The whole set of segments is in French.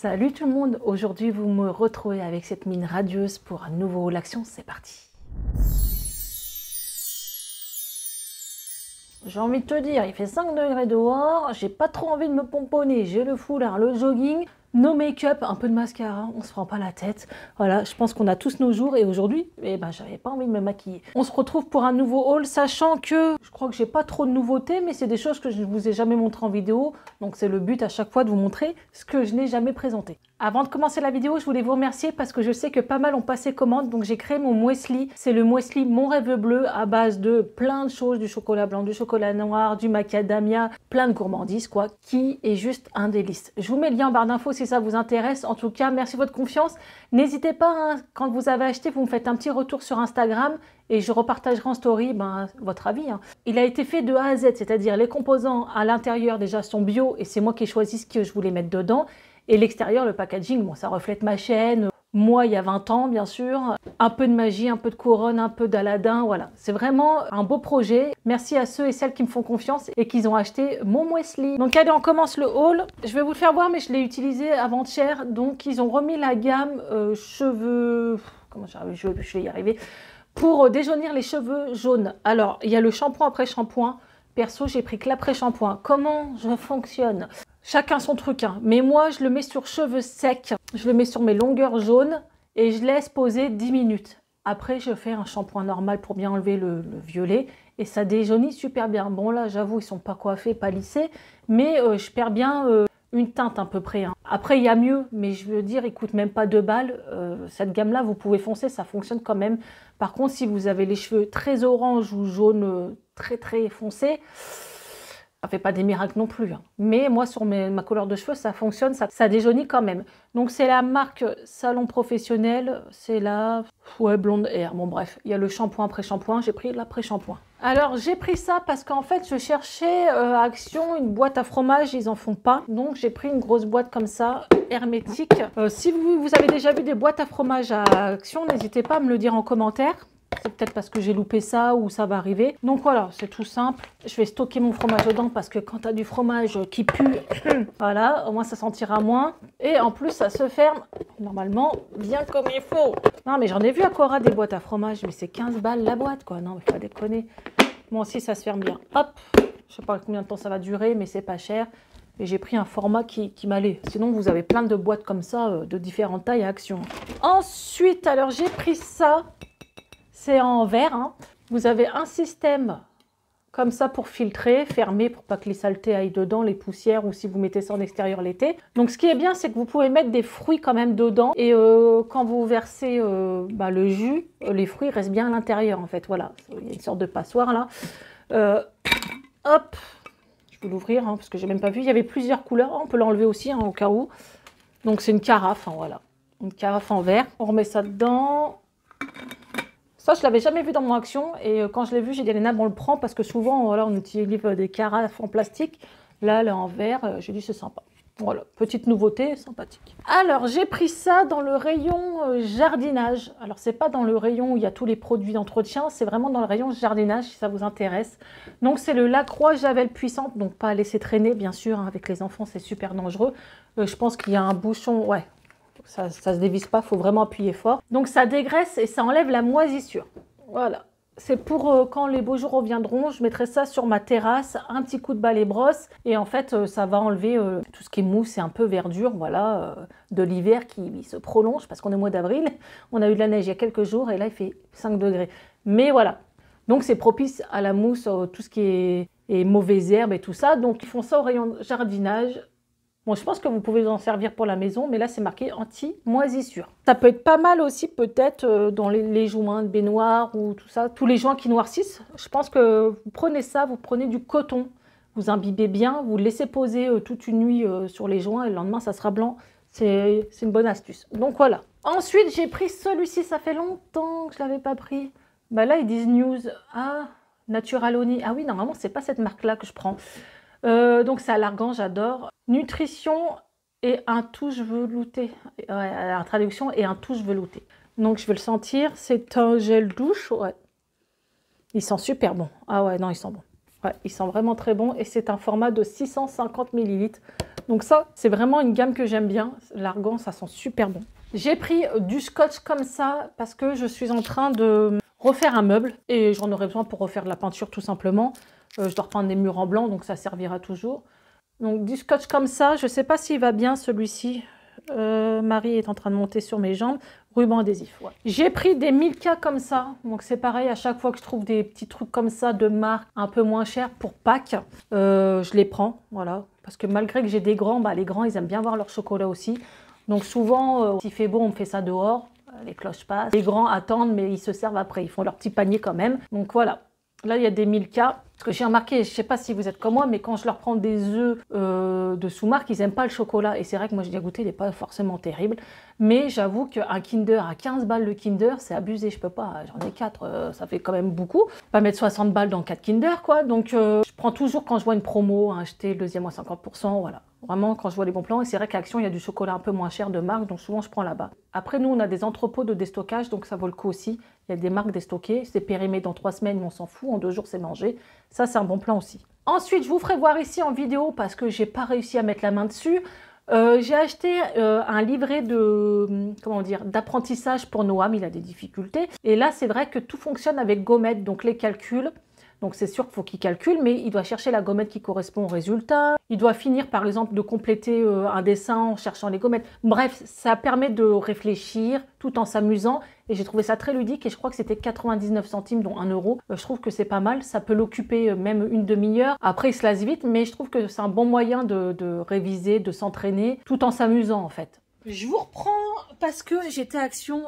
Salut tout le monde, aujourd'hui vous me retrouvez avec cette mine radieuse pour un nouveau haul action, c'est parti. J'ai envie de te dire, il fait 5 degrés dehors, j'ai pas trop envie de me pomponner, j'ai le foulard, le jogging, no make-up, un peu de mascara, on se prend pas la tête. Voilà, je pense qu'on a tous nos jours et aujourd'hui, j'avais pas envie de me maquiller. On se retrouve pour un nouveau haul, sachant que je crois que j'ai pas trop de nouveautés, mais c'est des choses que je ne vous ai jamais montrées en vidéo, donc c'est le but à chaque fois de vous montrer ce que je n'ai jamais présenté. Avant de commencer la vidéo, je voulais vous remercier parce que je sais que pas mal ont passé commande, donc j'ai créé mon muesli. C'est le muesli Mon Rêve Bleu à base de plein de choses, du chocolat blanc, du chocolat noir, du macadamia, plein de gourmandises quoi, qui est juste un délice. Je vous mets le lien en barre d'infos si ça vous intéresse. En tout cas, merci de votre confiance. N'hésitez pas, hein, quand vous avez acheté, vous me faites un petit retour sur Instagram et je repartagerai en story votre avis. Hein. Il a été fait de A à Z, c'est-à-dire les composants à l'intérieur déjà sont bio et c'est moi qui ai choisi ce que je voulais mettre dedans. Et l'extérieur, le packaging, bon, ça reflète ma chaîne. Moi, il y a 20 ans, bien sûr. Un peu de magie, un peu de couronne, un peu d'Aladin, voilà. C'est vraiment un beau projet. Merci à ceux et celles qui me font confiance et qui ont acheté mon muesli. Donc allez, on commence le haul. Je vais vous le faire voir, mais je l'ai utilisé avant-hier. Donc, ils ont remis la gamme cheveux... Comment j'arrive? Je vais y arriver. Pour déjaunir les cheveux jaunes. Alors, il y a le shampoing après shampoing. Perso, j'ai pris que l'après-shampoing. Comment je fonctionne? Chacun son truc, hein. Mais moi, je le mets sur cheveux secs. Je le mets sur mes longueurs jaunes et je laisse poser 10 minutes. Après, je fais un shampoing normal pour bien enlever le violet et ça déjaunit super bien. Bon, là, j'avoue, ils sont pas coiffés, pas lissés, mais je perds bien une teinte à peu près. Hein. Après, il y a mieux, mais je veux dire, il coûte même pas 2 balles. Cette gamme-là, vous pouvez foncer, ça fonctionne quand même. Par contre, si vous avez les cheveux très orange ou jaune très foncé, ça fait pas des miracles non plus. Hein. Mais moi, sur ma couleur de cheveux, ça fonctionne, ça déjaunit quand même. Donc, c'est la marque Salon Professionnel. C'est la Blonde Air. Bon, bref, il y a le shampoing après-shampoing. J'ai pris l'après-shampoing. Alors, j'ai pris ça parce qu'en fait, je cherchais à Action une boîte à fromage. Ils en font pas. Donc, j'ai pris une grosse boîte comme ça, hermétique. Si vous avez déjà vu des boîtes à fromage à Action, n'hésitez pas à me le dire en commentaire. C'est peut-être parce que j'ai loupé ça ou ça va arriver. Donc voilà, c'est tout simple. Je vais stocker mon fromage dedans parce que quand tu as du fromage qui pue, voilà, au moins ça sentira moins. Et en plus, ça se ferme normalement bien comme il faut. Non, mais j'en ai vu à Cora des boîtes à fromage, mais c'est 15 balles la boîte, quoi. Non, mais faut pas déconner. Moi aussi, ça se ferme bien. Hop, je sais pas combien de temps ça va durer, mais c'est pas cher. Et j'ai pris un format qui m'allait. Sinon, vous avez plein de boîtes comme ça, de différentes tailles à Action. Ensuite, alors j'ai pris ça. C'est en verre, hein. Vous avez un système comme ça pour filtrer, fermer pour pas que les saletés aillent dedans, les poussières ou si vous mettez ça en extérieur l'été. Donc ce qui est bien, c'est que vous pouvez mettre des fruits quand même dedans et quand vous versez le jus, les fruits restent bien à l'intérieur en fait. Voilà, il y a une sorte de passoire là. Hop, je vais l'ouvrir hein, parce que j'ai même pas vu. Il y avait plusieurs couleurs, on peut l'enlever aussi hein, au cas où. Donc c'est une carafe, hein, voilà, une carafe en verre. On remet ça dedans. Ça, je ne l'avais jamais vu dans mon Action et quand je l'ai vu, j'ai dit Léna, on le prend parce que souvent, voilà, on utilise des carafes en plastique. Là, elle est en verre, j'ai dit c'est sympa. Voilà, petite nouveauté, sympathique. Alors, j'ai pris ça dans le rayon jardinage. Alors, c'est pas dans le rayon où il y a tous les produits d'entretien, c'est vraiment dans le rayon jardinage si ça vous intéresse. Donc, c'est le Lacroix Javel Puissante, donc pas à laisser traîner, bien sûr, hein, avec les enfants, c'est super dangereux. Je pense qu'il y a un bouchon, ouais. Ça se dévisse pas, il faut vraiment appuyer fort. Donc ça dégraisse et ça enlève la moisissure. Voilà. C'est pour quand les beaux jours reviendront, je mettrai ça sur ma terrasse, un petit coup de balai brosse. Et en fait, ça va enlever tout ce qui est mousse et un peu verdure, voilà, de l'hiver qui se prolonge parce qu'on est au mois d'avril. On a eu de la neige il y a quelques jours et là, il fait 5 degrés. Mais voilà. Donc c'est propice à la mousse, tout ce qui est mauvaises herbes et tout ça. Donc ils font ça au rayon jardinage. Bon, je pense que vous pouvez en servir pour la maison, mais là, c'est marqué anti-moisissure. Ça peut être pas mal aussi, peut-être, dans les joints de baignoire ou tout ça. Tous les joints qui noircissent, je pense que vous prenez ça, vous prenez du coton, vous imbibez bien, vous le laissez poser toute une nuit sur les joints et le lendemain, ça sera blanc. C'est une bonne astuce. Donc, voilà. Ensuite, j'ai pris celui-ci. Ça fait longtemps que je ne l'avais pas pris. Bah, là, ils disent News. Ah, Naturaloni. Ah oui, normalement, c'est pas cette marque-là que je prends. Donc c'est à l'argan, j'adore. Nutrition et un touche velouté. Ouais, la traduction et un touche velouté. Donc je vais le sentir. C'est un gel douche. Ouais. Il sent super bon. Ah ouais, non, il sent bon. Ouais, il sent vraiment très bon. Et c'est un format de 650 ml. Donc ça, c'est vraiment une gamme que j'aime bien. L'argan, ça sent super bon. J'ai pris du scotch comme ça parce que je suis en train de refaire un meuble et j'en aurai besoin pour refaire de la peinture tout simplement. Je dois repeindre des murs en blanc, donc ça servira toujours. Donc du scotch comme ça, je ne sais pas s'il va bien celui-ci. Marie est en train de monter sur mes jambes. Ruban adhésif, ouais. J'ai pris des Milka comme ça. Donc c'est pareil, à chaque fois que je trouve des petits trucs comme ça de marque un peu moins cher pour Pâques, je les prends, voilà. Parce que malgré que j'ai des grands, bah, les grands, ils aiment bien voir leur chocolat aussi. Donc souvent, s'il fait beau, on me fait ça dehors. Les cloches passent. Les grands attendent, mais ils se servent après. Ils font leur petit panier quand même. Donc voilà. Là, il y a des Milka. Parce que j'ai remarqué, je ne sais pas si vous êtes comme moi, mais quand je leur prends des œufs de sous-marque, ils n'aiment pas le chocolat. Et c'est vrai que moi, je l'ai goûté, il n'est pas forcément terrible. Mais j'avoue qu'un Kinder à 15 balles le Kinder, c'est abusé. Je peux pas, j'en ai 4, ça fait quand même beaucoup. Pas mettre 60 balles dans 4 Kinder, quoi. Donc, je prends toujours quand je vois une promo, acheter le deuxième à 50%, voilà. Vraiment, quand je vois les bons plans, et c'est vrai qu'à Action, il y a du chocolat un peu moins cher de marque, donc souvent je prends là-bas. Après, nous, on a des entrepôts de déstockage, donc ça vaut le coup aussi. Il y a des marques déstockées, c'est périmé dans 3 semaines, mais on s'en fout, en 2 jours, c'est mangé. Ça, c'est un bon plan aussi. Ensuite, je vous ferai voir ici en vidéo, parce que j'ai pas réussi à mettre la main dessus. J'ai acheté un livret de, comment dire, d'apprentissage pour Noam, il a des difficultés. Et là, c'est vrai que tout fonctionne avec gommette, donc les calculs. Donc c'est sûr qu'il faut qu'il calcule, mais il doit chercher la gommette qui correspond au résultat. Il doit finir par exemple de compléter un dessin en cherchant les gommettes. Bref, ça permet de réfléchir tout en s'amusant. Et j'ai trouvé ça très ludique et je crois que c'était 99 centimes, dont 1 euro. Je trouve que c'est pas mal, ça peut l'occuper même une demi-heure. Après, il se lasse vite, mais je trouve que c'est un bon moyen de réviser, de s'entraîner, tout en s'amusant en fait. Je vous reprends parce que j'étais à Action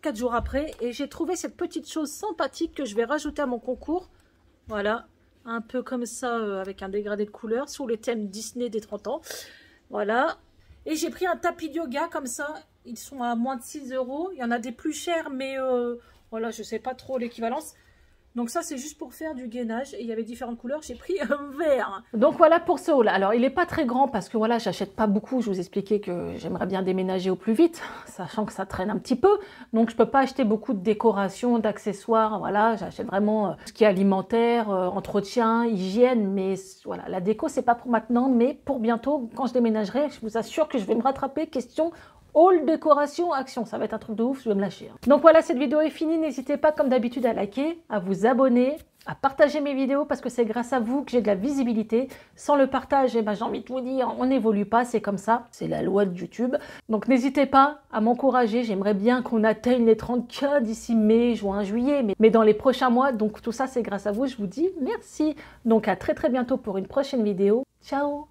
4 jours après et j'ai trouvé cette petite chose sympathique que je vais rajouter à mon concours. Voilà, un peu comme ça, avec un dégradé de couleurs, sur le thème Disney des 30 ans. Voilà. Et j'ai pris un tapis de yoga comme ça. Ils sont à moins de 6 euros. Il y en a des plus chers, mais voilà, je ne sais pas trop l'équivalence. Donc ça, c'est juste pour faire du gainage. Et il y avait différentes couleurs. J'ai pris un vert. Donc voilà pour ce haul. Alors, il n'est pas très grand parce que voilà, j'achète pas beaucoup. Je vous expliquais que j'aimerais bien déménager au plus vite, sachant que ça traîne un petit peu. Donc, je peux pas acheter beaucoup de décorations, d'accessoires. Voilà, j'achète vraiment ce qui est alimentaire, entretien, hygiène. Mais voilà, la déco, c'est pas pour maintenant, mais pour bientôt, quand je déménagerai, je vous assure que je vais me rattraper. Question haul, décoration, Action, ça va être un truc de ouf, je vais me lâcher. Donc voilà, cette vidéo est finie. N'hésitez pas, comme d'habitude, à liker, à vous abonner, à partager mes vidéos parce que c'est grâce à vous que j'ai de la visibilité. Sans le partage, eh ben, j'ai envie de vous dire, on n'évolue pas, c'est comme ça, c'est la loi de YouTube. Donc n'hésitez pas à m'encourager, j'aimerais bien qu'on atteigne les 30K d'ici mai, juin, juillet, mais dans les prochains mois. Donc tout ça, c'est grâce à vous, je vous dis merci. Donc à très bientôt pour une prochaine vidéo. Ciao!